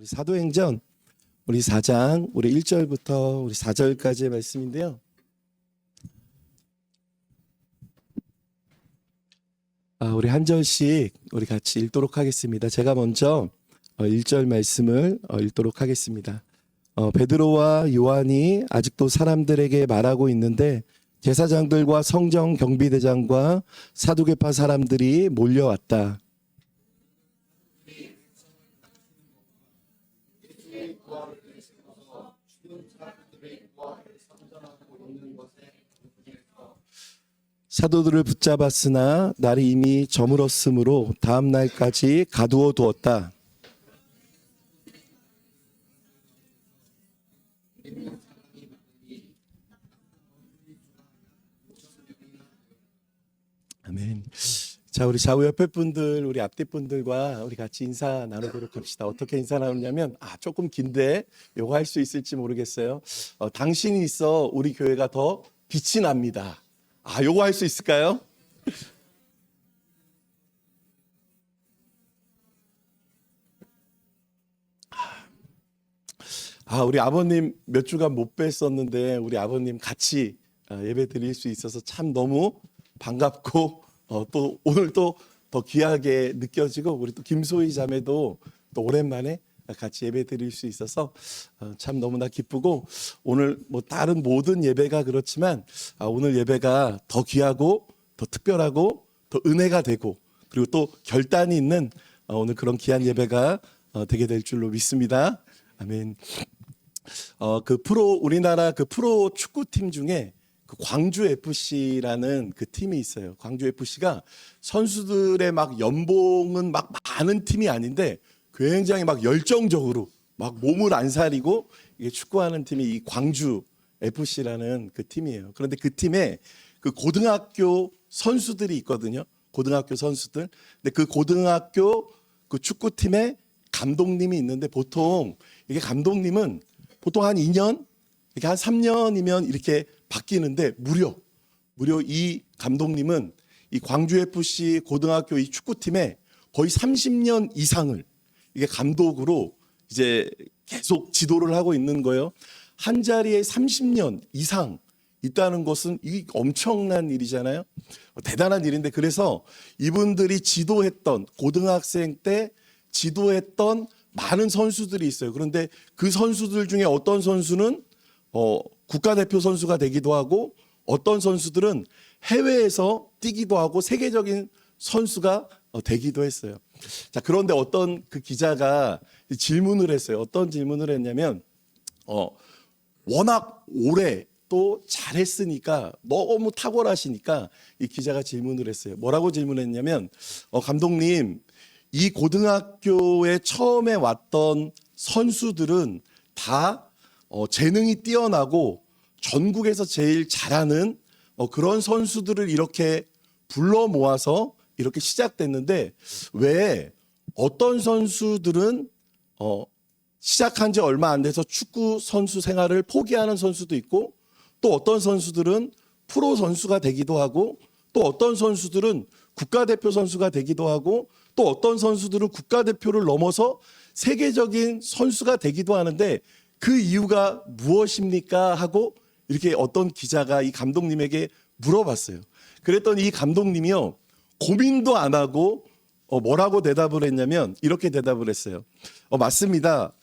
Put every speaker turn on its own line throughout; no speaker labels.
우리 사도행전 우리 4장 우리 1절부터 우리 4절까지의 말씀인데요. 우리 한 절씩 우리 같이 읽도록 하겠습니다. 제가 먼저 1절 말씀을 읽도록 하겠습니다. 베드로와 요한이 아직도 사람들에게 말하고 있는데 제사장들과 성정 경비대장과 사두개파 사람들이 몰려왔다. 사도들을 붙잡았으나 날이 이미 저물었으므로 다음 날까지 가두어 두었다. 아멘. 자, 우리 좌우 옆에 분들, 우리 앞뒤 분들과 우리 같이 인사 나누도록 합시다. 어떻게 인사 나누냐면, 조금 긴데 요거 할 수 있을지 모르겠어요. 당신이 있어 우리 교회가 더 빛이 납니다. 요거 할 수 있을까요? 우리 아버님 몇 주간 못 뵀었는데 우리 아버님 같이 예배 드릴 수 있어서 참 너무 반갑고 또 오늘 또 더 귀하게 느껴지고 우리 또 김소희 자매도 또 오랜만에 같이 예배 드릴 수 있어서 참 너무나 기쁘고 오늘 뭐 다른 모든 예배가 그렇지만 오늘 예배가 더 귀하고 더 특별하고 더 은혜가 되고 그리고 또 결단이 있는 오늘 그런 귀한 예배가 되게 될 줄로 믿습니다. 아멘. 우리나라 그 프로 축구팀 중에 그 광주 FC라는 그 팀이 있어요. 광주 FC가 선수들의 막 연봉은 막 많은 팀이 아닌데 굉장히 막 열정적으로 막 몸을 안 사리고 이게 축구하는 팀이 이 광주 FC라는 그 팀이에요. 그런데 그 팀에 그 고등학교 선수들이 있거든요. 고등학교 선수들. 근데 그 고등학교 그 축구팀에 감독님이 있는데 보통 이게 감독님은 보통 한 2년, 이렇게 한 3년이면 이렇게 바뀌는데 무려 이 감독님은 이 광주 FC 고등학교 이 축구팀에 거의 30년 이상을 이게 감독으로 이제 계속 지도를 하고 있는 거예요. 한 자리에 30년 이상 있다는 것은 이 엄청난 일이잖아요. 대단한 일인데 그래서 이분들이 지도했던 고등학생 때 지도했던 많은 선수들이 있어요. 그런데 그 선수들 중에 어떤 선수는 국가대표 선수가 되기도 하고 어떤 선수들은 해외에서 뛰기도 하고 세계적인 선수가 되기도 했어요. 자, 그런데 어떤 그 기자가 질문을 했어요. 어떤 질문을 했냐면 워낙 오래 또 잘했으니까 너무 탁월하시니까 이 기자가 질문을 했어요. 뭐라고 질문했냐면 감독님, 이 고등학교에 처음에 왔던 선수들은 다 재능이 뛰어나고 전국에서 제일 잘하는 그런 선수들을 이렇게 불러 모아서 이렇게 시작됐는데 왜 어떤 선수들은 시작한 지 얼마 안 돼서 축구 선수 생활을 포기하는 선수도 있고 또 어떤 선수들은 프로 선수가 되기도 하고 또 어떤 선수들은 국가대표 선수가 되기도 하고 또 어떤 선수들은 국가대표를 넘어서 세계적인 선수가 되기도 하는데 그 이유가 무엇입니까? 하고 이렇게 어떤 기자가 이 감독님에게 물어봤어요. 그랬더니 이 감독님이요 고민도 안 하고 뭐라고 대답을 했냐면 이렇게 대답을 했어요. 맞습니다.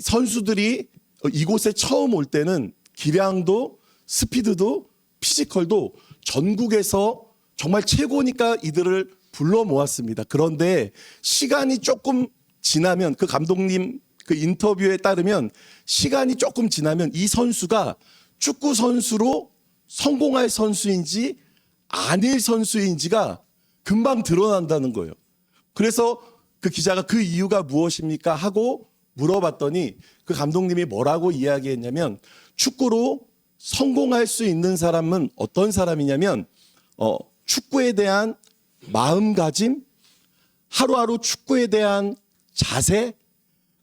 선수들이 이곳에 처음 올 때는 기량도 스피드도 피지컬도 전국에서 정말 최고니까 이들을 불러 모았습니다. 그런데 시간이 조금 지나면 그 감독님 그 인터뷰에 따르면 시간이 조금 지나면 이 선수가 축구 선수로 성공할 선수인지 아닐 선수인지가 금방 드러난다는 거예요. 그래서 그 기자가 그 이유가 무엇입니까? 하고 물어봤더니 그 감독님이 뭐라고 이야기했냐면 축구로 성공할 수 있는 사람은 어떤 사람이냐면 축구에 대한 마음가짐, 하루하루 축구에 대한 자세,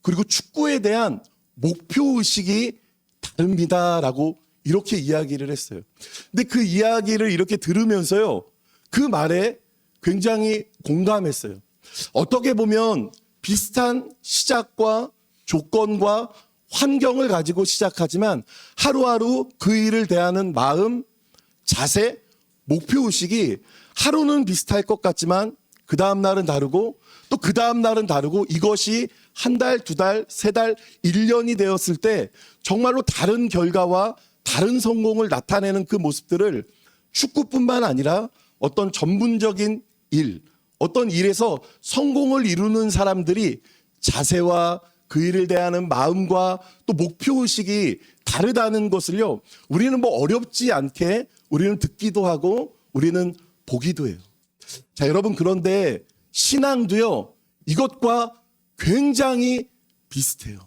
그리고 축구에 대한 목표의식이 다릅니다라고 이렇게 이야기를 했어요. 근데 그 이야기를 이렇게 들으면서요. 그 말에 굉장히 공감했어요. 어떻게 보면 비슷한 시작과 조건과 환경을 가지고 시작하지만 하루하루 그 일을 대하는 마음, 자세, 목표의식이 하루는 비슷할 것 같지만 그 다음 날은 다르고 또 그 다음 날은 다르고 이것이 한 달, 두 달, 세 달, 1년이 되었을 때 정말로 다른 결과와 다른 성공을 나타내는 그 모습들을 축구뿐만 아니라 어떤 전문적인 일, 어떤 일에서 성공을 이루는 사람들이 자세와 그 일을 대하는 마음과 또 목표의식이 다르다는 것을요, 우리는 뭐 어렵지 않게 우리는 듣기도 하고 우리는 보기도 해요. 자, 여러분, 그런데 신앙도요, 이것과 굉장히 비슷해요.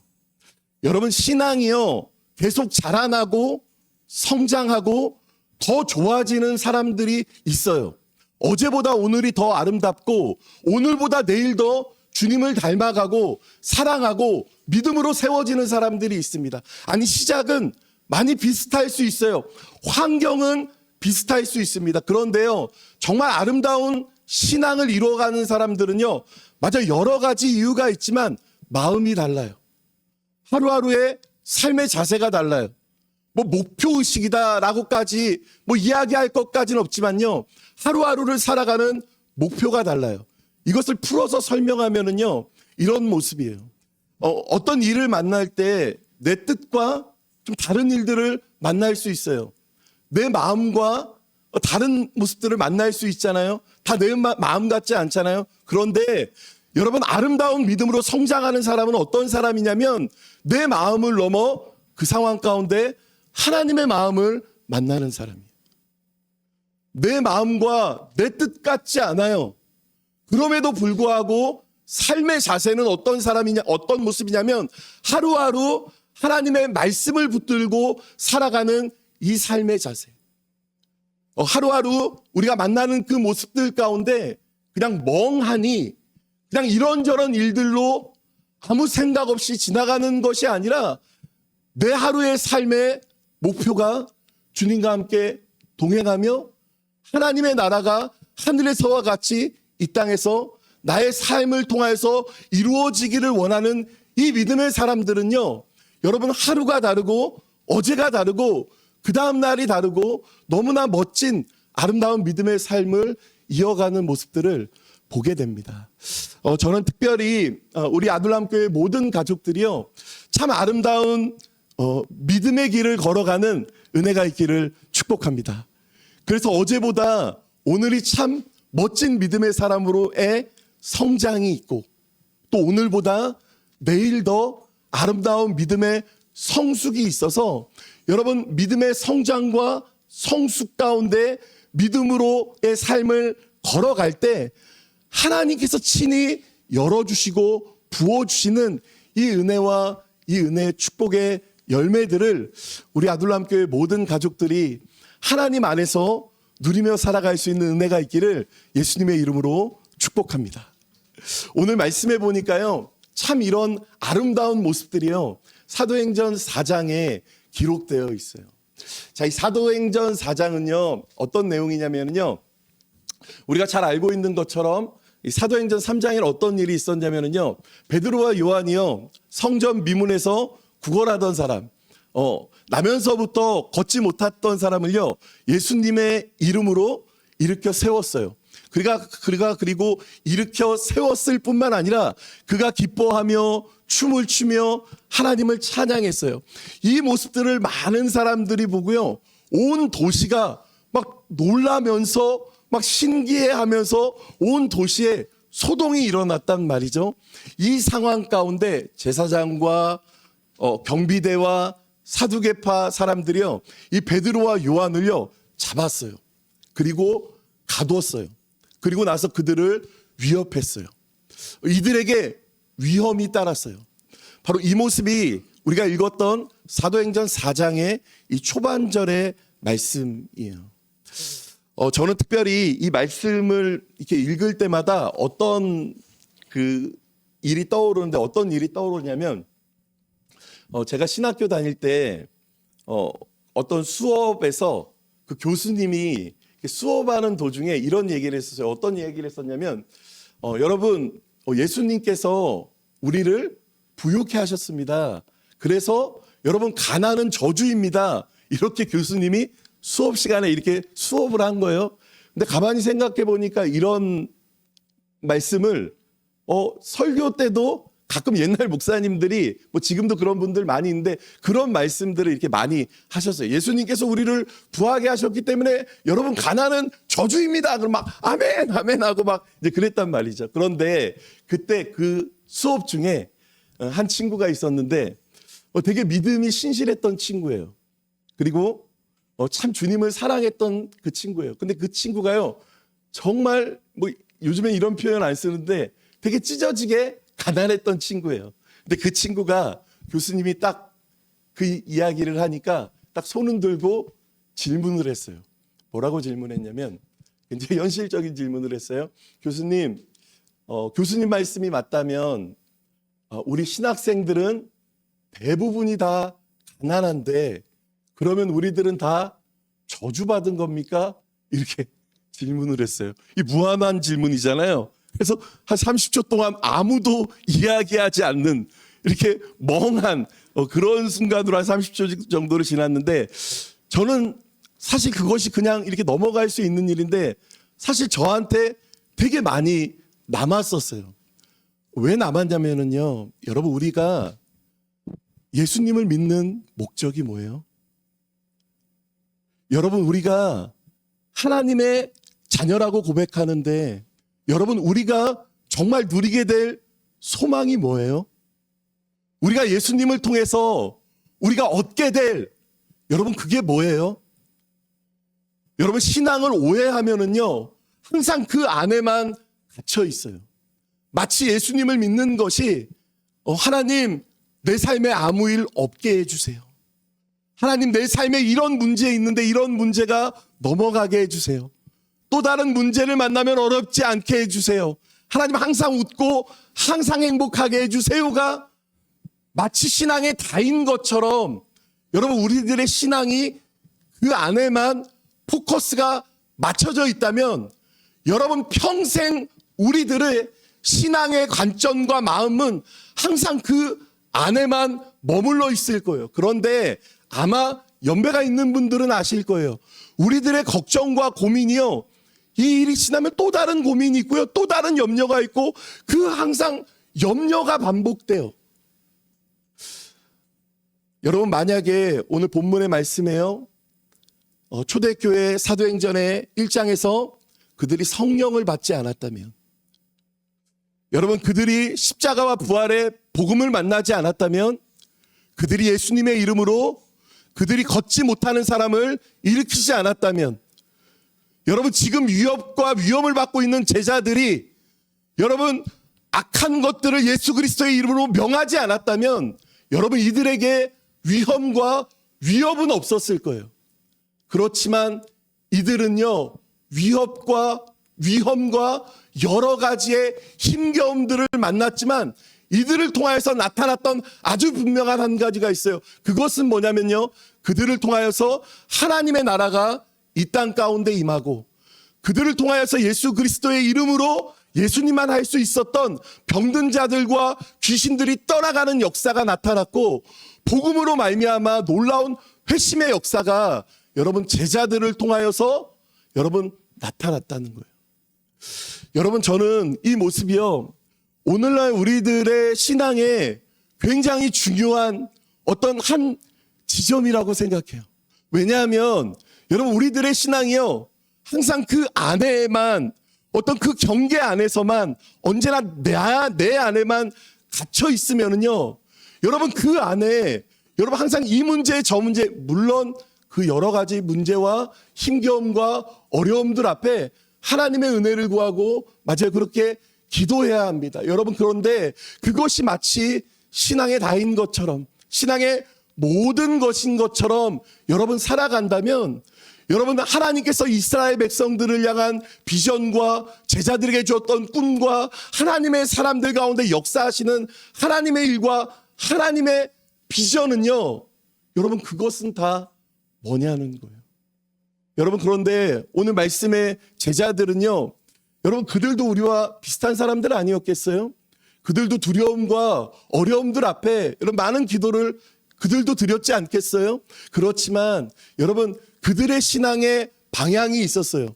여러분, 신앙이요, 계속 자라나고 성장하고 더 좋아지는 사람들이 있어요. 어제보다 오늘이 더 아름답고 오늘보다 내일 더 주님을 닮아가고 사랑하고 믿음으로 세워지는 사람들이 있습니다. 아니, 시작은 많이 비슷할 수 있어요. 환경은 비슷할 수 있습니다. 그런데요, 정말 아름다운 신앙을 이루어가는 사람들은요, 맞아, 여러 가지 이유가 있지만 마음이 달라요. 하루하루의 삶의 자세가 달라요. 뭐 목표의식이다라고까지 뭐 이야기할 것까지는 없지만요, 하루하루를 살아가는 목표가 달라요. 이것을 풀어서 설명하면은요, 이런 모습이에요. 어떤 일을 만날 때 내 뜻과 좀 다른 일들을 만날 수 있어요. 내 마음과 다른 모습들을 만날 수 있잖아요. 다 내 마음 같지 않잖아요. 그런데 여러분, 아름다운 믿음으로 성장하는 사람은 어떤 사람이냐면 내 마음을 넘어 그 상황 가운데 하나님의 마음을 만나는 사람이에요. 내 마음과 내 뜻 같지 않아요. 그럼에도 불구하고 삶의 자세는 어떤 모습이냐면 하루하루 하나님의 말씀을 붙들고 살아가는 이 삶의 자세. 하루하루 우리가 만나는 그 모습들 가운데 그냥 멍하니 그냥 이런저런 일들로 아무 생각 없이 지나가는 것이 아니라 내 하루의 삶의 목표가 주님과 함께 동행하며 하나님의 나라가 하늘에서와 같이 이 땅에서 나의 삶을 통해서 이루어지기를 원하는 이 믿음의 사람들은요, 여러분, 하루가 다르고 어제가 다르고 그 다음 날이 다르고 너무나 멋진 아름다운 믿음의 삶을 이어가는 모습들을 보게 됩니다. 저는 특별히 우리 아둘람교회 모든 가족들이요, 참 아름다운 믿음의 길을 걸어가는 은혜가 있기를 축복합니다. 그래서 어제보다 오늘이 참 멋진 믿음의 사람으로의 성장이 있고 또 오늘보다 내일 더 아름다운 믿음의 성숙이 있어서 여러분, 믿음의 성장과 성숙 가운데 믿음으로의 삶을 걸어갈 때 하나님께서 친히 열어주시고 부어주시는 이 은혜와 이 은혜의 축복의 열매들을 우리 아둘람교회 모든 가족들이 하나님 안에서 누리며 살아갈 수 있는 은혜가 있기를 예수님의 이름으로 축복합니다. 오늘 말씀해 보니까요, 참 이런 아름다운 모습들이요, 사도행전 4장에 기록되어 있어요. 자, 이 사도행전 4장은요, 어떤 내용이냐면요, 우리가 잘 알고 있는 것처럼 이 사도행전 3장에 어떤 일이 있었냐면요, 베드로와 요한이요, 성전 미문에서 구걸하던 사람, 나면서부터 걷지 못했던 사람을요, 예수님의 이름으로 일으켜 세웠어요. 그가 그리고 일으켜 세웠을 뿐만 아니라 그가 기뻐하며 춤을 추며 하나님을 찬양했어요. 이 모습들을 많은 사람들이 보고요, 온 도시가 막 놀라면서 막 신기해하면서 온 도시에 소동이 일어났단 말이죠. 이 상황 가운데 제사장과 경비대와 사두개파 사람들이요, 이 베드로와 요한을요 잡았어요. 그리고 가두었어요. 그리고 나서 그들을 위협했어요. 이들에게 위험이 따랐어요. 바로 이 모습이 우리가 읽었던 사도행전 4장의 이 초반절의 말씀이에요. 저는 특별히 이 말씀을 이렇게 읽을 때마다 어떤 그 일이 떠오르는데, 어떤 일이 떠오르냐면, 제가 신학교 다닐 때 어떤 수업에서 그 교수님이 수업하는 도중에 이런 얘기를 했었어요. 어떤 얘기를 했었냐면, 여러분, 예수님께서 우리를 부욕해 하셨습니다. 그래서 여러분 가난은 저주입니다. 이렇게 교수님이 수업 시간에 이렇게 수업을 한 거예요. 근데 가만히 생각해 보니까 이런 말씀을 설교 때도 가끔 옛날 목사님들이 뭐 지금도 그런 분들 많이 있는데 그런 말씀들을 이렇게 많이 하셨어요. 예수님께서 우리를 부하게 하셨기 때문에 여러분 가난은 저주입니다. 그럼 막 아멘 아멘 하고 막 이제 그랬단 말이죠. 그런데 그때 그 수업 중에 한 친구가 있었는데 되게 믿음이 신실했던 친구예요. 그리고 참 주님을 사랑했던 그 친구예요. 근데 그 친구가요 정말 뭐 요즘에 이런 표현 안 쓰는데 되게 찢어지게 가난했던 친구예요. 근데 그 친구가 교수님이 딱 그 이야기를 하니까 딱 손을 들고 질문을 했어요. 뭐라고 질문했냐면 굉장히 현실적인 질문을 했어요. 교수님, 교수님 말씀이 맞다면 우리 신학생들은 대부분이 다 가난한데 그러면 우리들은 다 저주받은 겁니까? 이렇게 질문을 했어요. 이 무한한 질문이잖아요. 그래서 한 30초 동안 아무도 이야기하지 않는 이렇게 멍한 그런 순간으로 한 30초 정도를 지났는데 저는 사실 그것이 그냥 이렇게 넘어갈 수 있는 일인데 사실 저한테 되게 많이 남았었어요. 왜 남았냐면요. 여러분 우리가 예수님을 믿는 목적이 뭐예요? 여러분 우리가 하나님의 자녀라고 고백하는데 여러분 우리가 정말 누리게 될 소망이 뭐예요? 우리가 예수님을 통해서 우리가 얻게 될 여러분 그게 뭐예요? 여러분 신앙을 오해하면은요 항상 그 안에만 갇혀 있어요. 마치 예수님을 믿는 것이 하나님 내 삶에 아무 일 없게 해주세요. 하나님 내 삶에 이런 문제 있는데 이런 문제가 넘어가게 해주세요. 또 다른 문제를 만나면 어렵지 않게 해주세요. 하나님 항상 웃고 항상 행복하게 해주세요가 마치 신앙의 다인 것처럼 여러분 우리들의 신앙이 그 안에만 포커스가 맞춰져 있다면 여러분 평생 우리들의 신앙의 관점과 마음은 항상 그 안에만 머물러 있을 거예요. 그런데 아마 연배가 있는 분들은 아실 거예요. 우리들의 걱정과 고민이요. 이 일이 지나면 또 다른 고민이 있고요. 또 다른 염려가 있고 그 항상 염려가 반복돼요. 여러분 만약에 오늘 본문의 말씀에요. 초대교회 사도행전의 1장에서 그들이 성령을 받지 않았다면 여러분 그들이 십자가와 부활의 복음을 만나지 않았다면 그들이 예수님의 이름으로 그들이 걷지 못하는 사람을 일으키지 않았다면 여러분 지금 위협과 위험을 받고 있는 제자들이 여러분 악한 것들을 예수 그리스도의 이름으로 명하지 않았다면 여러분 이들에게 위험과 위협은 없었을 거예요. 그렇지만 이들은요 위협과 위험과 여러 가지의 힘겨움들을 만났지만 이들을 통하여서 나타났던 아주 분명한 한 가지가 있어요. 그것은 뭐냐면요 그들을 통하여서 하나님의 나라가 이 땅 가운데 임하고 그들을 통하여서 예수 그리스도의 이름으로 예수님만 할 수 있었던 병든 자들과 귀신들이 떠나가는 역사가 나타났고 복음으로 말미암아 놀라운 회심의 역사가 여러분 제자들을 통하여서 여러분 나타났다는 거예요. 여러분 저는 이 모습이요 오늘날 우리들의 신앙에 굉장히 중요한 어떤 한 지점이라고 생각해요. 왜냐하면 여러분 우리들의 신앙이요 항상 그 안에만 어떤 그 경계 안에서만 언제나 내 안에만 갇혀 있으면은요 여러분 그 안에 여러분 항상 이 문제 저 문제 물론 그 여러 가지 문제와 힘겨움과 어려움들 앞에 하나님의 은혜를 구하고 맞아요 그렇게 기도해야 합니다. 여러분 그런데 그것이 마치 신앙의 다인 것처럼 신앙의 모든 것인 것처럼 여러분 살아간다면 여러분 하나님께서 이스라엘 백성들을 향한 비전과 제자들에게 주었던 꿈과 하나님의 사람들 가운데 역사하시는 하나님의 일과 하나님의 비전은요 여러분 그것은 다 뭐냐는 거예요. 여러분 그런데 오늘 말씀의 제자들은요 여러분 그들도 우리와 비슷한 사람들 아니었겠어요? 그들도 두려움과 어려움들 앞에 이런 많은 기도를 그들도 드렸지 않겠어요? 그렇지만 여러분, 그들의 신앙의 방향이 있었어요.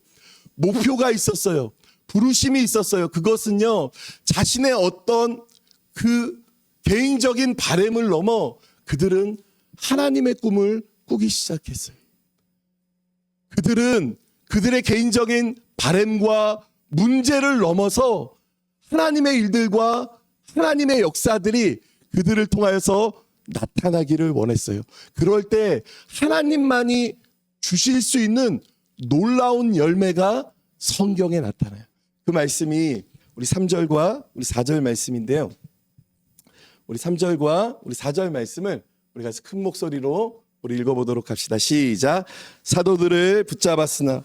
목표가 있었어요. 부르심이 있었어요. 그것은요, 자신의 어떤 그 개인적인 바램을 넘어 그들은 하나님의 꿈을 꾸기 시작했어요. 그들은 그들의 개인적인 바램과 문제를 넘어서 하나님의 일들과 하나님의 역사들이 그들을 통하여서 나타나기를 원했어요. 그럴 때 하나님만이 주실 수 있는 놀라운 열매가 성경에 나타나요. 그 말씀이 우리 3절과 우리 4절 말씀인데요. 우리 3절과 우리 4절 말씀을 우리가 큰 목소리로 우리 읽어보도록 합시다. 시작. 사도들을 붙잡았으나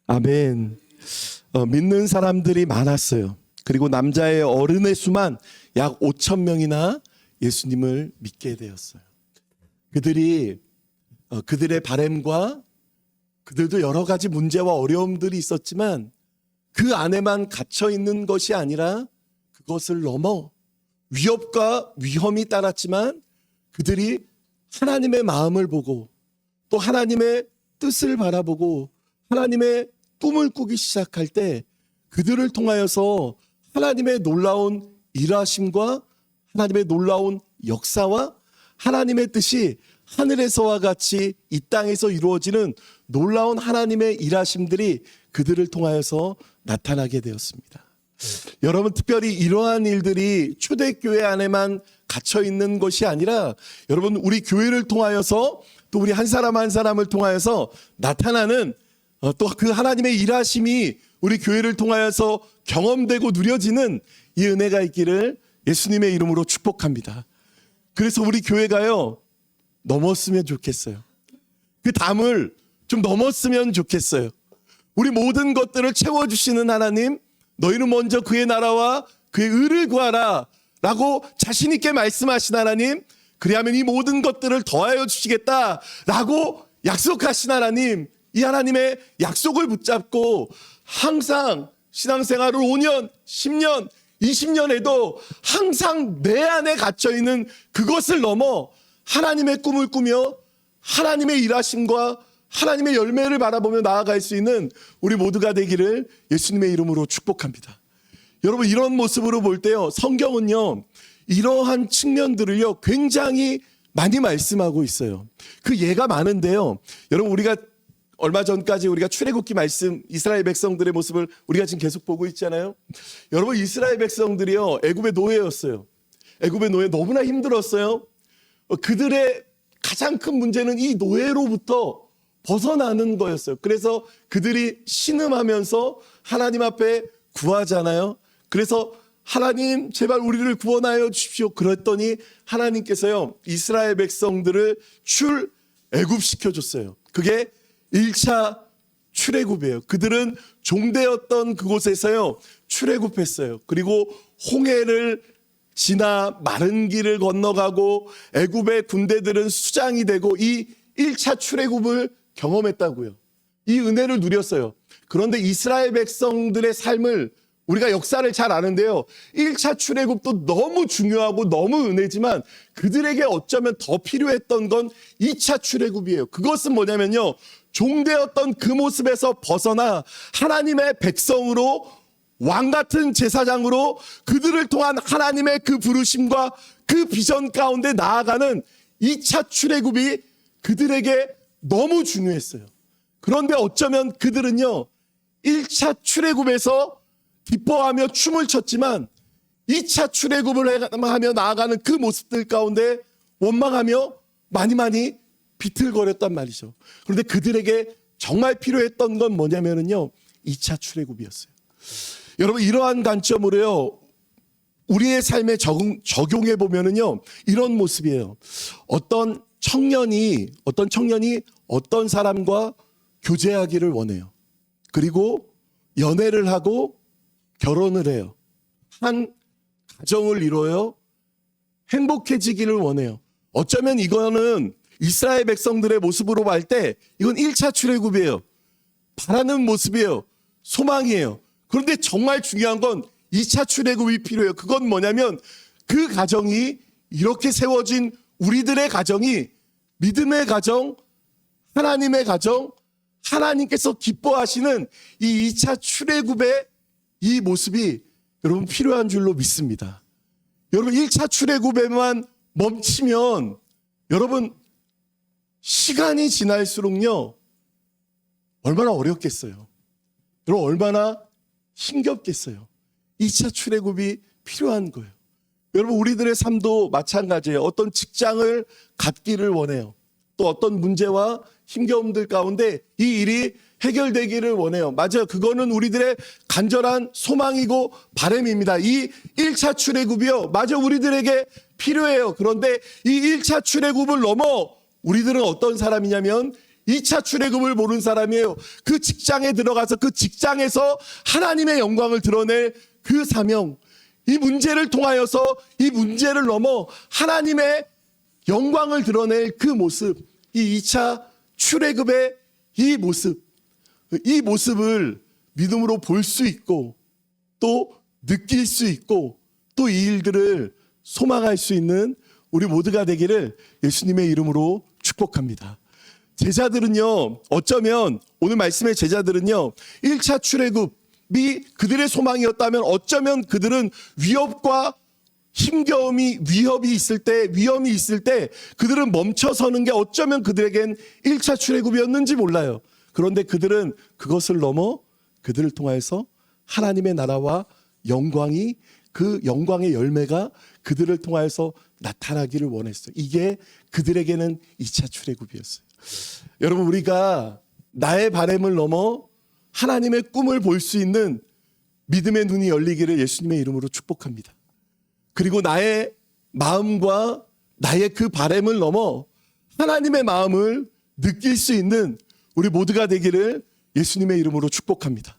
아멘. 믿는 사람들이 많았어요. 그리고 남자의 어른의 수만 약 5천 명이나 예수님을 믿게 되었어요. 그들이 그들의 바램과 그들도 여러 가지 문제와 어려움들이 있었지만 그 안에만 갇혀 있는 것이 아니라 그것을 넘어 위협과 위험이 따랐지만 그들이 하나님의 마음을 보고 또 하나님의 뜻을 바라보고 하나님의 꿈을 꾸기 시작할 때 그들을 통하여서 하나님의 놀라운 일하심과 하나님의 놀라운 역사와 하나님의 뜻이 하늘에서와 같이 이 땅에서 이루어지는 놀라운 하나님의 일하심들이 그들을 통하여서 나타나게 되었습니다. 여러분, 특별히 이러한 일들이 초대교회 안에만 갇혀 있는 것이 아니라 여러분, 우리 교회를 통하여서 또 우리 한 사람 한 사람을 통하여서 나타나는 또 그 하나님의 일하심이 우리 교회를 통하여서 경험되고 누려지는 이 은혜가 있기를 예수님의 이름으로 축복합니다. 그래서 우리 교회가요, 넘었으면 좋겠어요. 그 담을 좀 넘었으면 좋겠어요. 우리 모든 것들을 채워주시는 하나님, 너희는 먼저 그의 나라와 그의 의를 구하라 라고 자신 있게 말씀하신 하나님, 그리하면 이 모든 것들을 더하여 주시겠다 라고 약속하신 하나님, 이 하나님의 약속을 붙잡고 항상 신앙생활을 5년, 10년, 20년에도 항상 내 안에 갇혀있는 그것을 넘어 하나님의 꿈을 꾸며 하나님의 일하심과 하나님의 열매를 바라보며 나아갈 수 있는 우리 모두가 되기를 예수님의 이름으로 축복합니다. 여러분, 이런 모습으로 볼 때요, 성경은요, 이러한 측면들을요, 굉장히 많이 말씀하고 있어요. 그 예가 많은데요. 여러분, 우리가 얼마 전까지 우리가 출애굽기 말씀, 이스라엘 백성들의 모습을 우리가 지금 계속 보고 있잖아요. 여러분, 이스라엘 백성들이요, 애굽의 노예였어요. 애굽의 노예 너무나 힘들었어요. 그들의 가장 큰 문제는 이 노예로부터 벗어나는 거였어요. 그래서 그들이 신음하면서 하나님 앞에 구하잖아요. 그래서 하나님, 제발 우리를 구원하여 주십시오. 그랬더니 하나님께서요, 이스라엘 백성들을 애굽시켜 줬어요. 그게 1차 출애굽이에요. 그들은 종되었던 그곳에서요, 출애굽했어요. 그리고 홍해를 지나 마른 길을 건너가고 애굽의 군대들은 수장이 되고 이 1차 출애굽을 경험했다고요. 이 은혜를 누렸어요. 그런데 이스라엘 백성들의 삶을 우리가 역사를 잘 아는데요, 1차 출애굽도 너무 중요하고 너무 은혜지만 그들에게 어쩌면 더 필요했던 건 2차 출애굽이에요. 그것은 뭐냐면요, 종되었던 그 모습에서 벗어나 하나님의 백성으로, 왕같은 제사장으로 그들을 통한 하나님의 그 부르심과 그 비전 가운데 나아가는 2차 출애굽이 그들에게 너무 중요했어요. 그런데 어쩌면 그들은요, 1차 출애굽에서 기뻐하며 춤을 췄지만 2차 출애굽을 하며 나아가는 그 모습들 가운데 원망하며 많이 비틀거렸단 말이죠. 그런데 그들에게 정말 필요했던 건 뭐냐면요, 2차 출애굽이었어요. 여러분, 이러한 관점으로요, 우리의 삶에 적용해 보면은요, 이런 모습이에요. 어떤 청년이 어떤 사람과 교제하기를 원해요. 그리고 연애를 하고 결혼을 해요. 한 가정을 이뤄요. 행복해지기를 원해요. 어쩌면 이거는 이스라엘 백성들의 모습으로 볼 때 이건 1차 출애굽이에요. 바라는 모습이에요. 소망이에요. 그런데 정말 중요한 건 2차 출애굽이 필요해요. 그건 뭐냐면 그 가정이 이렇게 세워진 우리들의 가정이 믿음의 가정, 하나님의 가정, 하나님께서 기뻐하시는 이 2차 출애굽의 이 모습이 여러분 필요한 줄로 믿습니다. 여러분 1차 출애굽에만 멈추면 여러분 시간이 지날수록요 얼마나 어렵겠어요. 여러분 얼마나 힘겹겠어요. 2차 출애굽이 필요한 거예요. 여러분 우리들의 삶도 마찬가지예요. 어떤 직장을 갖기를 원해요. 또 어떤 문제와 힘겨움들 가운데 이 일이 해결되기를 원해요. 맞아요. 그거는 우리들의 간절한 소망이고 바람입니다. 이 1차 출애굽이요. 맞아요. 우리들에게 필요해요. 그런데 이 1차 출애굽을 넘어 우리들은 어떤 사람이냐면 2차 출애굽을 모르는 사람이에요. 그 직장에 들어가서 그 직장에서 하나님의 영광을 드러낼 그 사명, 이 문제를 통하여서 이 문제를 넘어 하나님의 영광을 드러낼 그 모습, 이 2차 출애굽의 이 모습을 믿음으로 볼 수 있고 또 느낄 수 있고 또 이 일들을 소망할 수 있는 우리 모두가 되기를 예수님의 이름으로 축복합니다. 제자들은요, 어쩌면 오늘 말씀의 제자들은요 1차 출애굽이 그들의 소망이었다면 어쩌면 그들은 위협과 위험이 있을 때 그들은 멈춰서는 게 어쩌면 그들에겐 1차 출애굽이었는지 몰라요. 그런데 그들은 그것을 넘어 그들을 통해서 하나님의 나라와 영광이 그 영광의 열매가 그들을 통해서 나타나기를 원했어요. 이게 그들에게는 2차 출애굽이었어요. 여러분 우리가 나의 바람을 넘어 하나님의 꿈을 볼 수 있는 믿음의 눈이 열리기를 예수님의 이름으로 축복합니다. 그리고 나의 마음과 나의 그 바람을 넘어 하나님의 마음을 느낄 수 있는 우리 모두가 되기를 예수님의 이름으로 축복합니다.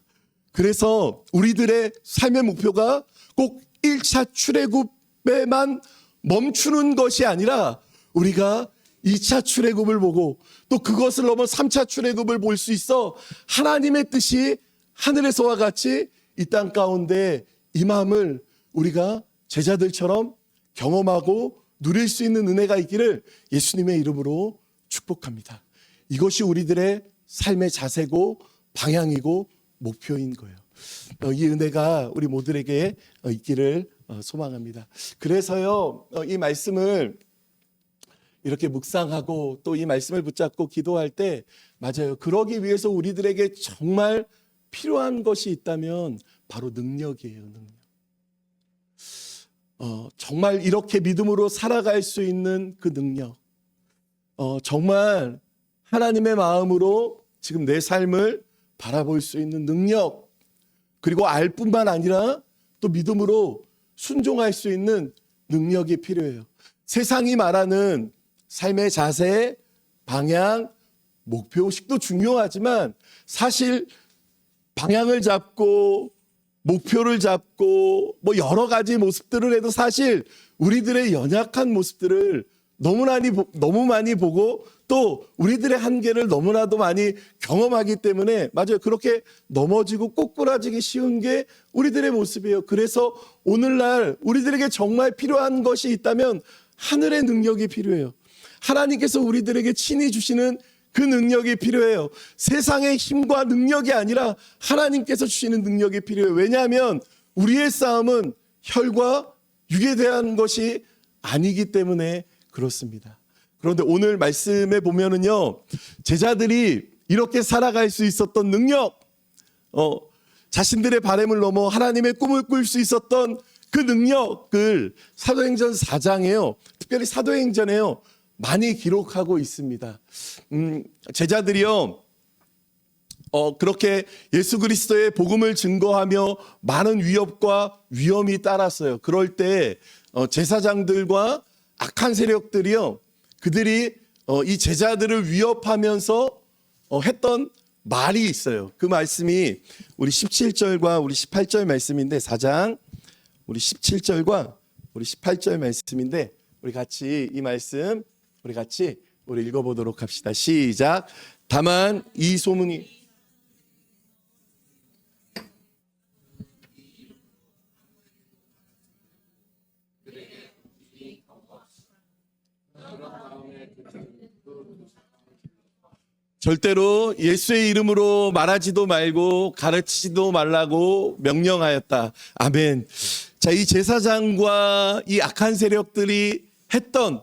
그래서 우리들의 삶의 목표가 꼭 1차 출애굽에만 멈추는 것이 아니라 우리가 2차 출애굽을 보고 또 그것을 넘어 3차 출애굽을 볼 수 있어 하나님의 뜻이 하늘에서와 같이 이 땅 가운데 임함을 우리가 제자들처럼 경험하고 누릴 수 있는 은혜가 있기를 예수님의 이름으로 축복합니다. 이것이 우리들의 삶의 자세고 방향이고 목표인 거예요. 이 은혜가 우리 모두에게 있기를 소망합니다. 그래서요 이 말씀을 이렇게 묵상하고 또 이 말씀을 붙잡고 기도할 때 맞아요. 그러기 위해서 우리들에게 정말 필요한 것이 있다면 바로 능력이에요. 능력. 정말 이렇게 믿음으로 살아갈 수 있는 그 능력. 정말 하나님의 마음으로 지금 내 삶을 바라볼 수 있는 능력. 그리고 알 뿐만 아니라 또 믿음으로 순종할 수 있는 능력이 필요해요. 세상이 말하는 삶의 자세, 방향, 목표의식도 중요하지만 사실 방향을 잡고 목표를 잡고 뭐 여러 가지 모습들을 해도 사실 우리들의 연약한 모습들을 너무 많이 보고 또 우리들의 한계를 너무나도 많이 경험하기 때문에 맞아요. 그렇게 넘어지고 꼬꾸라지기 쉬운 게 우리들의 모습이에요. 그래서 오늘날 우리들에게 정말 필요한 것이 있다면 하늘의 능력이 필요해요. 하나님께서 우리들에게 친히 주시는 그 능력이 필요해요. 세상의 힘과 능력이 아니라 하나님께서 주시는 능력이 필요해요. 왜냐하면 우리의 싸움은 혈과 육에 대한 것이 아니기 때문에 그렇습니다. 그런데 오늘 말씀에 보면은요, 제자들이 이렇게 살아갈 수 있었던 능력, 자신들의 바람을 넘어 하나님의 꿈을 꿀 수 있었던 그 능력을 사도행전 4장에요. 특별히 사도행전에요. 많이 기록하고 있습니다. 제자들이요, 그렇게 예수 그리스도의 복음을 증거하며 많은 위협과 위험이 따랐어요. 그럴 때 제사장들과 악한 세력들이요, 그들이 이 제자들을 위협하면서 했던 말이 있어요. 그 말씀이 우리 17절과 우리 18절 말씀인데 4장 우리 17절과 우리 18절 말씀인데 우리 같이 이 말씀 우리 같이 읽어보도록 합시다. 시작. 다만 이 소문이 절대로 예수의 이름으로 말하지도 말고 가르치지도 말라고 명령하였다. 아멘. 자, 이 제사장과 이 악한 세력들이 했던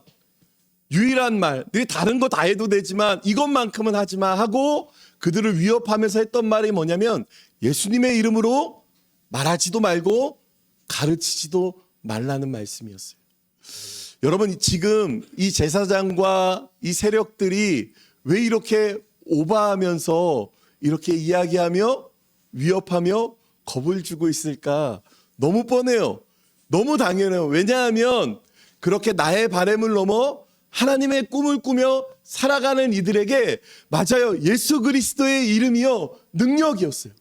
유일한 말, 다른 거 다 해도 되지만 이것만큼은 하지 마 하고 그들을 위협하면서 했던 말이 뭐냐면 예수님의 이름으로 말하지도 말고 가르치지도 말라는 말씀이었어요. 여러분, 지금 이 제사장과 이 세력들이 왜 이렇게 오버하면서 이렇게 이야기하며 위협하며 겁을 주고 있을까? 너무 뻔해요. 너무 당연해요. 왜냐하면 그렇게 나의 바램을 넘어 하나님의 꿈을 꾸며 살아가는 이들에게 맞아요. 예수 그리스도의 이름이요 능력이었어요.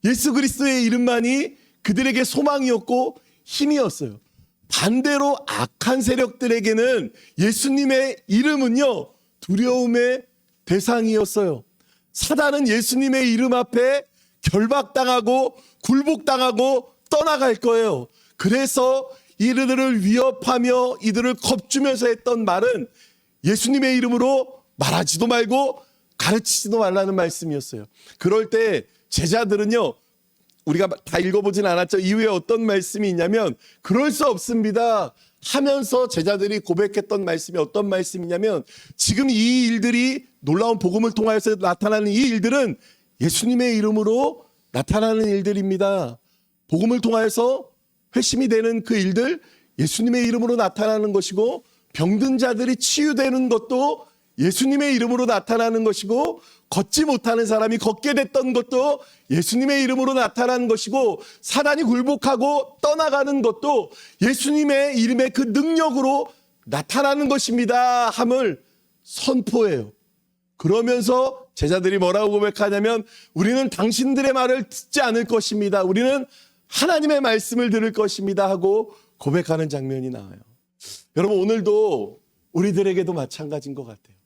예수 그리스도의 이름만이 그들에게 소망이었고 힘이었어요. 반대로 악한 세력들에게는 예수님의 이름은요 두려움의 대상이었어요. 사단은 예수님의 이름 앞에 결박당하고 굴복당하고 떠나갈 거예요. 그래서 이들을 위협하며 이들을 겁주면서 했던 말은 예수님의 이름으로 말하지도 말고 가르치지도 말라는 말씀이었어요. 그럴 때 제자들은요, 우리가 다 읽어보진 않았죠. 이후에 어떤 말씀이 있냐면 그럴 수 없습니다 하면서 제자들이 고백했던 말씀이 어떤 말씀이냐면 지금 이 일들이 놀라운 복음을 통하여서 나타나는 이 일들은 예수님의 이름으로 나타나는 일들입니다. 복음을 통하여서 회심이 되는 그 일들 예수님의 이름으로 나타나는 것이고 병든 자들이 치유되는 것도 예수님의 이름으로 나타나는 것이고 걷지 못하는 사람이 걷게 됐던 것도 예수님의 이름으로 나타나는 것이고 사단이 굴복하고 떠나가는 것도 예수님의 이름의 그 능력으로 나타나는 것입니다 함을 선포해요. 그러면서 제자들이 뭐라고 고백하냐면 우리는 당신들의 말을 듣지 않을 것입니다. 우리는 하나님의 말씀을 들을 것입니다 하고 고백하는 장면이 나와요. 여러분, 오늘도 우리들에게도 마찬가지인 것 같아요.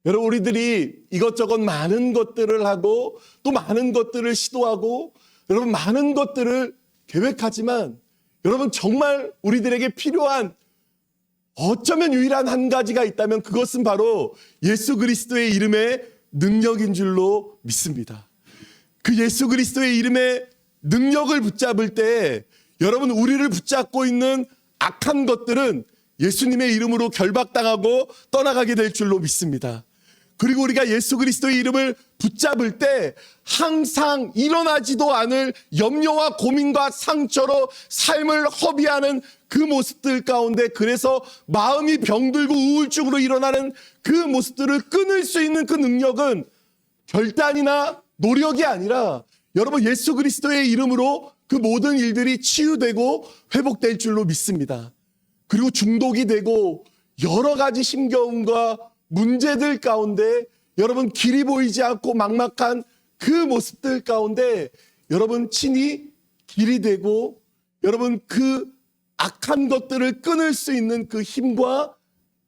여러분, 우리들이 이것저것 많은 것들을 하고 또 많은 것들을 시도하고 여러분 많은 것들을 계획하지만 여러분 정말 우리들에게 필요한 어쩌면 유일한 한 가지가 있다면 그것은 바로 예수 그리스도의 이름의 능력인 줄로 믿습니다. 그 예수 그리스도의 이름의 능력을 붙잡을 때 여러분 우리를 붙잡고 있는 악한 것들은 예수님의 이름으로 결박당하고 떠나가게 될 줄로 믿습니다. 그리고 우리가 예수 그리스도의 이름을 붙잡을 때 항상 일어나지도 않을 염려와 고민과 상처로 삶을 허비하는 그 모습들 가운데 그래서 마음이 병들고 우울증으로 일어나는 그 모습들을 끊을 수 있는 그 능력은 결단이나 노력이 아니라 여러분 예수 그리스도의 이름으로 그 모든 일들이 치유되고 회복될 줄로 믿습니다. 그리고 중독이 되고 여러 가지 힘겨움과 문제들 가운데 여러분 길이 보이지 않고 막막한 그 모습들 가운데 여러분 친히 길이 되고 여러분 그 악한 것들을 끊을 수 있는 그 힘과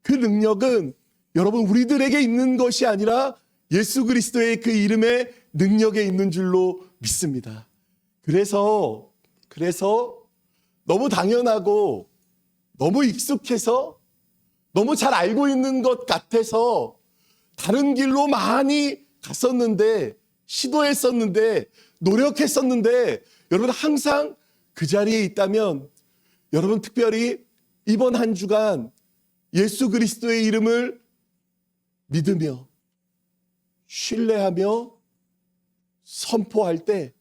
그 능력은 여러분 우리들에게 있는 것이 아니라 예수 그리스도의 그 이름의 능력에 있는 줄로 믿습니다. 그래서 너무 당연하고 너무 익숙해서 너무 잘 알고 있는 것 같아서 다른 길로 많이 갔었는데 시도했었는데 노력했었는데 여러분 항상 그 자리에 있다면 여러분 특별히 이번 한 주간 예수 그리스도의 이름을 믿으며 신뢰하며 선포할 때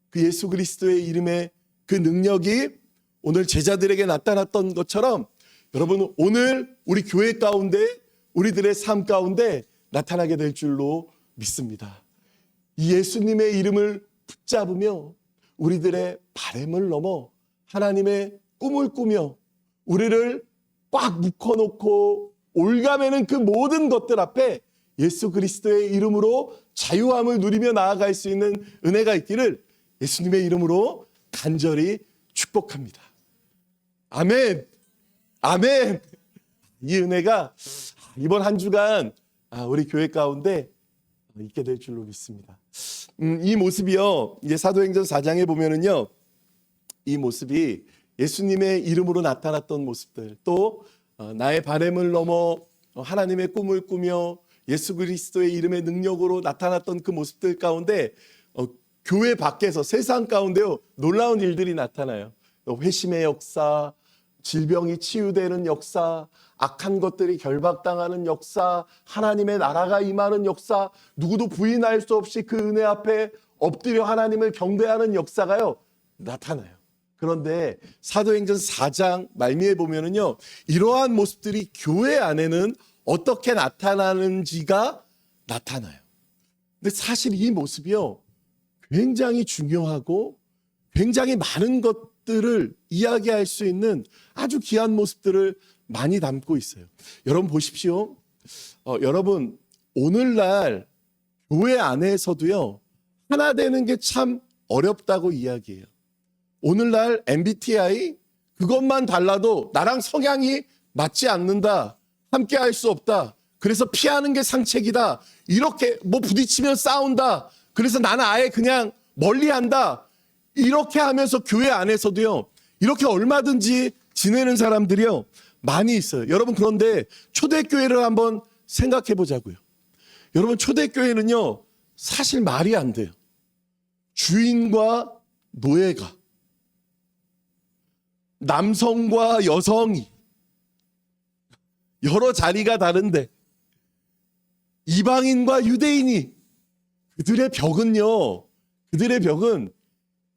그 예수 그리스도의 이름의 그 능력이 오늘 제자들에게 나타났던 것처럼 여러분 오늘 우리 교회 가운데 우리들의 삶 가운데 나타나게 될 줄로 믿습니다. 이 예수님의 이름을 붙잡으며 우리들의 바램을 넘어 하나님의 꿈을 꾸며 우리를 꽉 묶어놓고 올가매는 그 모든 것들 앞에 예수 그리스도의 이름으로 자유함을 누리며 나아갈 수 있는 은혜가 있기를 예수님의 이름으로 간절히 축복합니다. 아멘. 아멘. 이 은혜가 이번 한 주간 우리 교회 가운데 있게 될 줄로 믿습니다. 이 모습이요, 이제 사도행전 4장에 보면은요, 이 모습이 예수님의 이름으로 나타났던 모습들, 또 나의 바램을 넘어 하나님의 꿈을 꾸며 예수 그리스도의 이름의 능력으로 나타났던 그 모습들 가운데 교회 밖에서 세상 가운데요, 놀라운 일들이 나타나요. 회심의 역사, 질병이 치유되는 역사, 악한 것들이 결박당하는 역사, 하나님의 나라가 임하는 역사, 누구도 부인할 수 없이 그 은혜 앞에 엎드려 하나님을 경배하는 역사가요, 나타나요. 그런데 사도행전 4장 말미에 보면은요, 이러한 모습들이 교회 안에는 어떻게 나타나는지가 나타나요. 근데 사실 이 모습이요, 굉장히 중요하고 굉장히 많은 것들을 이야기할 수 있는 아주 귀한 모습들을 많이 담고 있어요. 여러분 보십시오. 여러분, 오늘날 교회 안에서도요, 하나 되는 게 참 어렵다고 이야기해요. 오늘날 MBTI 그것만 달라도 나랑 성향이 맞지 않는다, 함께 할 수 없다, 그래서 피하는 게 상책이다, 이렇게 뭐 부딪히면 싸운다, 그래서 나는 아예 그냥 멀리한다, 이렇게 하면서 교회 안에서도요, 이렇게 얼마든지 지내는 사람들이요 많이 있어요. 여러분, 그런데 초대교회를 한번 생각해 보자고요. 여러분, 초대교회는요 사실 말이 안 돼요. 주인과 노예가, 남성과 여성이, 여러 자리가 다른데 이방인과 유대인이, 그들의 벽은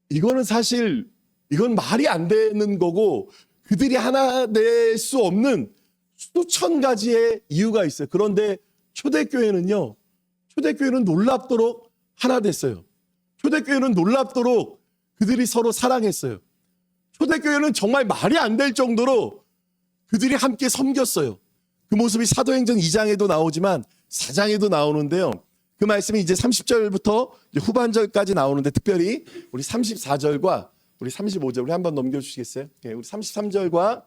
이거는 사실 이건 말이 안 되는 거고, 그들이 하나 될 수 없는 수천 가지의 이유가 있어요. 그런데 초대교회는요, 초대교회는 놀랍도록 하나 됐어요. 초대교회는 놀랍도록 그들이 서로 사랑했어요. 초대교회는 정말 말이 안 될 정도로 그들이 함께 섬겼어요. 그 모습이 사도행전 2장에도 나오지만 4장에도 나오는데요. 그 말씀이 이제 30절부터 후반절까지 나오는데, 특별히 우리 34절과 우리 35절 우리 한번 넘겨주시겠어요? 네, 우리 33절과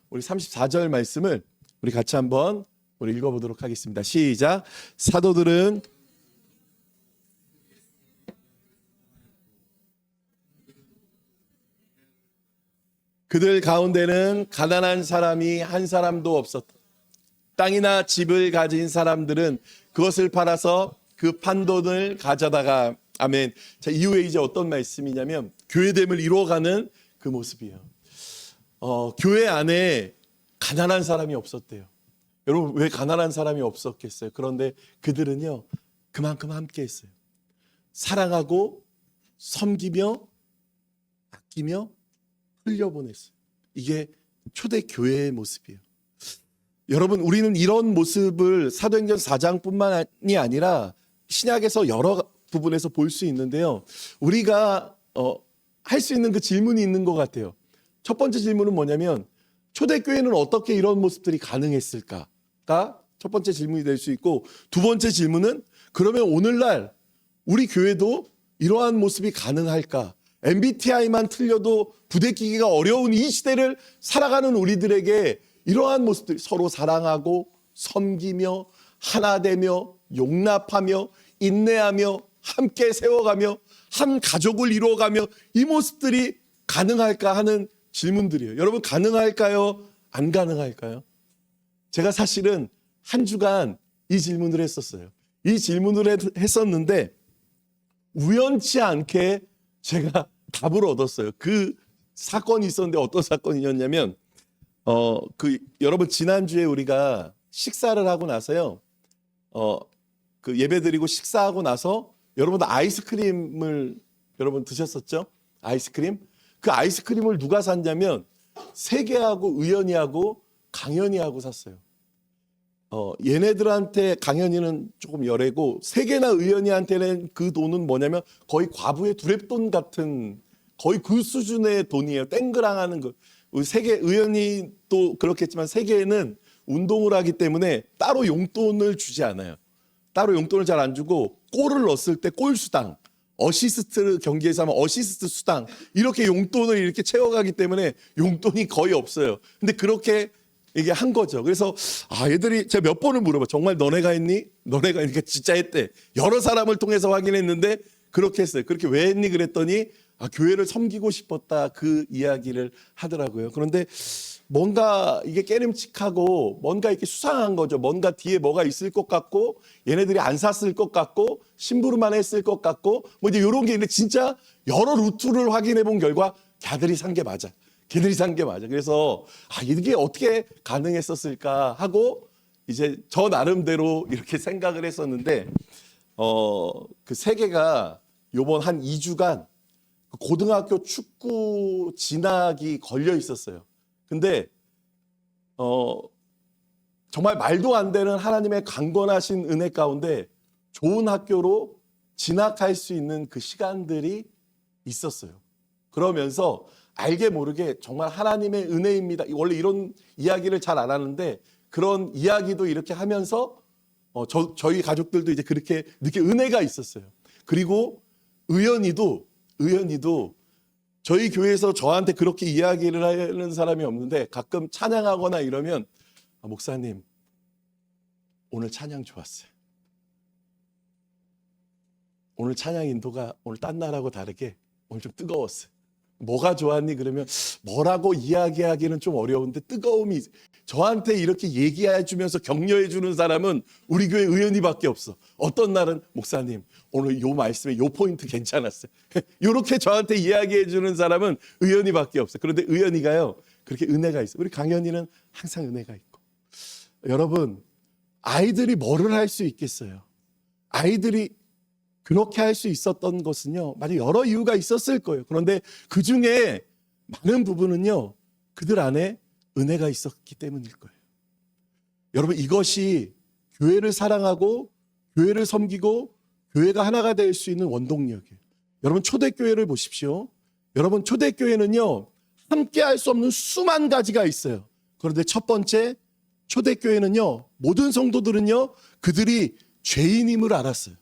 우리 34절 말씀을 우리 같이 한번 우리 읽어보도록 하겠습니다. 시작. 사도들은 그들 가운데는 가난한 사람이 한 사람도 없었다. 땅이나 집을 가진 사람들은 그것을 팔아서 그 판돈을 가져다가, 아멘. 자, 이후에 이제 어떤 말씀이냐면 교회됨을 이루어가는 그 모습이에요. 교회 안에 가난한 사람이 없었대요. 여러분, 왜 가난한 사람이 없었겠어요? 그런데 그들은요 그만큼 함께 했어요. 사랑하고 섬기며 아끼며 흘려보냈어요. 이게 초대교회의 모습이에요. 여러분, 우리는 이런 모습을 사도행전 4장뿐만이 아니라 신약에서 여러 부분에서 볼 수 있는데요. 우리가 할 수 있는 그 질문이 있는 것 같아요. 첫 번째 질문은 뭐냐면, 초대교회는 어떻게 이런 모습들이 가능했을까가 첫 번째 질문이 될 수 있고, 두 번째 질문은 그러면 오늘날 우리 교회도 이러한 모습이 가능할까? MBTI만 틀려도 부대끼기가 어려운 이 시대를 살아가는 우리들에게 이러한 모습들이, 서로 사랑하고 섬기며 하나 되며 용납하며 인내하며 함께 세워가며 한 가족을 이루어가며 이 모습들이 가능할까 하는 질문들이에요. 여러분, 가능할까요? 안 가능할까요? 제가 사실은 한 주간 이 질문을 했었어요. 이 질문을 했었는데 우연치 않게 제가 답을 얻었어요. 그 사건이 있었는데, 어떤 사건이었냐면 여러분, 지난주에 우리가 식사를 하고 나서요, 그 예배드리고 식사하고 나서 여러분들 아이스크림을 여러분 드셨었죠? 아이스크림? 그 아이스크림을 누가 샀냐면 세계하고 의연이하고 강연이하고 샀어요. 얘네들한테, 강연이는 조금 열애고 세계나 의연이한테는 그 돈은 뭐냐면 거의 과부의 두랩돈 같은, 거의 그 수준의 돈이에요. 땡그랑하는 거. 세계, 의연이도 그렇겠지만 세계에는 운동을 하기 때문에 따로 용돈을 주지 않아요. 따로 용돈을 잘 안 주고, 골을 넣었을 때 골수당, 어시스트 경기에서 하면 어시스트 수당, 이렇게 용돈을 이렇게 채워가기 때문에 용돈이 거의 없어요. 근데 그렇게 이게 한 거죠. 그래서 얘들이 제가 몇 번을 물어봐. 정말 너네가 했니? 너네가 이렇게 진짜 했대. 여러 사람을 통해서 확인했는데 그렇게 했어요. 그렇게 왜 했니? 그랬더니 교회를 섬기고 싶었다. 그 이야기를 하더라고요. 그런데 뭔가 이게 깨름칙하고 뭔가 이렇게 수상한 거죠. 뭔가 뒤에 뭐가 있을 것 같고 얘네들이 안 샀을 것 같고 심부름만 했을 것 같고 뭐 이제 이런 게 있는데 진짜 여러 루트를 확인해 본 결과 걔들이 산 게 맞아. 걔들이 산 게 맞아. 그래서 이게 어떻게 가능했었을까 하고 이제 저 나름대로 이렇게 생각을 했었는데 그 세계가 요번 한 2주간 고등학교 축구 진학이 걸려 있었어요. 근데 정말 말도 안 되는 하나님의 강권하신 은혜 가운데 좋은 학교로 진학할 수 있는 그 시간들이 있었어요. 그러면서 알게 모르게 정말 하나님의 은혜입니다. 원래 이런 이야기를 잘 안 하는데 그런 이야기도 이렇게 하면서 저희 가족들도 이제 그렇게 느끼 은혜가 있었어요. 그리고 의연이도 저희 교회에서 저한테 그렇게 이야기를 하는 사람이 없는데 가끔 찬양하거나 이러면 목사님 오늘 찬양 좋았어요. 오늘 찬양 인도가 오늘 딴 날하고 다르게 오늘 좀 뜨거웠어요. 뭐가 좋았니? 그러면 뭐라고 이야기하기는 좀 어려운데 뜨거움이 저한테 이렇게 얘기해 주면서 격려해 주는 사람은 우리 교회 의연이밖에 없어. 어떤 날은 목사님 오늘 요 말씀에 요 포인트 괜찮았어요. 이렇게 저한테 이야기해 주는 사람은 의연이밖에 없어요. 그런데 의연이가요 그렇게 은혜가 있어요. 우리 강연이는 항상 은혜가 있고. 여러분 아이들이 뭐를 할 수 있겠어요? 아이들이 그렇게 할 수 있었던 것은요, 여러 이유가 있었을 거예요. 그런데 그 중에 많은 부분은요, 그들 안에 은혜가 있었기 때문일 거예요. 여러분, 이것이 교회를 사랑하고, 교회를 섬기고, 교회가 하나가 될 수 있는 원동력이에요. 여러분, 초대교회를 보십시오. 여러분, 초대교회는요, 함께 할 수 없는 수만 가지가 있어요. 그런데 첫 번째, 초대교회는요, 모든 성도들은요, 그들이 죄인임을 알았어요.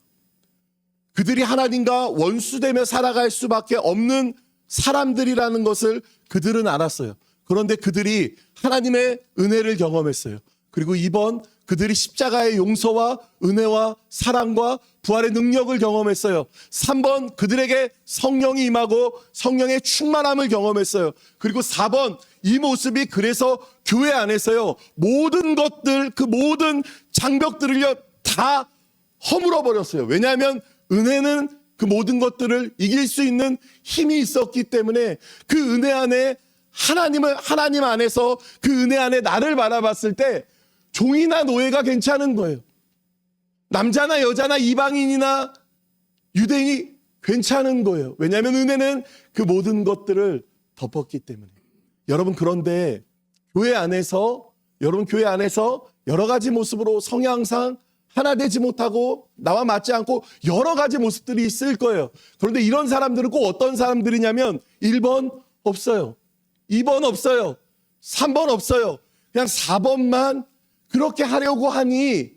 그들이 하나님과 원수되며 살아갈 수밖에 없는 사람들이라는 것을 그들은 알았어요. 그런데 그들이 하나님의 은혜를 경험했어요. 그리고 2번, 그들이 십자가의 용서와 은혜와 사랑과 부활의 능력을 경험했어요. 3번, 그들에게 성령이 임하고 성령의 충만함을 경험했어요. 그리고 4번, 이 모습이 그래서 교회 안에서요, 모든 것들, 그 모든 장벽들을요, 다 허물어 버렸어요. 왜냐하면 은혜는 그 모든 것들을 이길 수 있는 힘이 있었기 때문에 그 은혜 안에 하나님 안에서 그 은혜 안에 나를 바라봤을 때 종이나 노예가 괜찮은 거예요. 남자나 여자나 이방인이나 유대인이 괜찮은 거예요. 왜냐하면 은혜는 그 모든 것들을 덮었기 때문에. 여러분 그런데 여러분 교회 안에서 여러 가지 모습으로 성향상 하나 되지 못하고 나와 맞지 않고 여러 가지 모습들이 있을 거예요. 그런데 이런 사람들은 꼭 어떤 사람들이냐면 1번 없어요. 2번 없어요. 3번 없어요. 그냥 4번만 그렇게 하려고 하니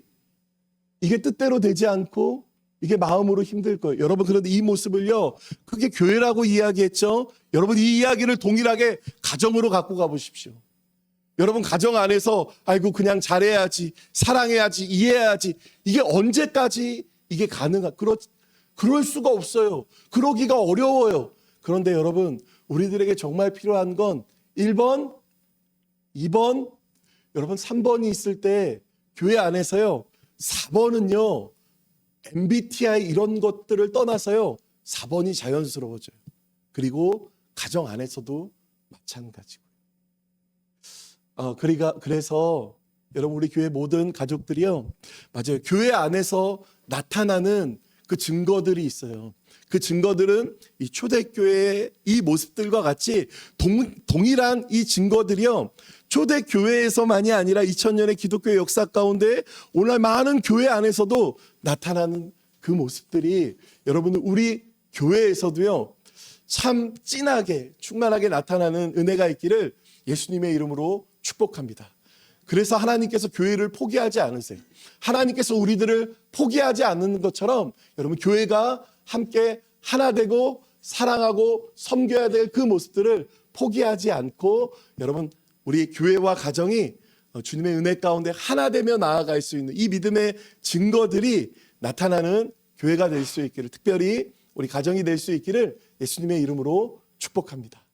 이게 뜻대로 되지 않고 이게 마음으로 힘들 거예요. 여러분 그런데 이 모습을요. 그게 교회라고 이야기했죠. 여러분 이 이야기를 동일하게 가정으로 갖고 가보십시오. 여러분 가정 안에서 그냥 잘해야지, 사랑해야지, 이해해야지. 이게 언제까지 이게 그럴 수가 없어요. 그러기가 어려워요. 그런데 여러분 우리들에게 정말 필요한 건 1번, 2번, 여러분 3번이 있을 때 교회 안에서요. 4번은요. MBTI 이런 것들을 떠나서요. 4번이 자연스러워져요. 그리고 가정 안에서도 마찬가지고. 그래서 여러분 우리 교회 모든 가족들이요. 맞아요. 교회 안에서 나타나는 그 증거들이 있어요. 그 증거들은 이 초대교회의 이 모습들과 같이 동일한 이 증거들이요. 초대교회에서만이 아니라 2000년의 기독교의 역사 가운데 오늘 많은 교회 안에서도 나타나는 그 모습들이 여러분 우리 교회에서도요. 참 진하게 충만하게 나타나는 은혜가 있기를 예수님의 이름으로 축복합니다. 그래서 하나님께서 교회를 포기하지 않으세요. 하나님께서 우리들을 포기하지 않는 것처럼 여러분 교회가 함께 하나 되고 사랑하고 섬겨야 될 그 모습들을 포기하지 않고 여러분 우리 교회와 가정이 주님의 은혜 가운데 하나 되며 나아갈 수 있는 이 믿음의 증거들이 나타나는 교회가 될 수 있기를, 특별히 우리 가정이 될 수 있기를 예수님의 이름으로 축복합니다.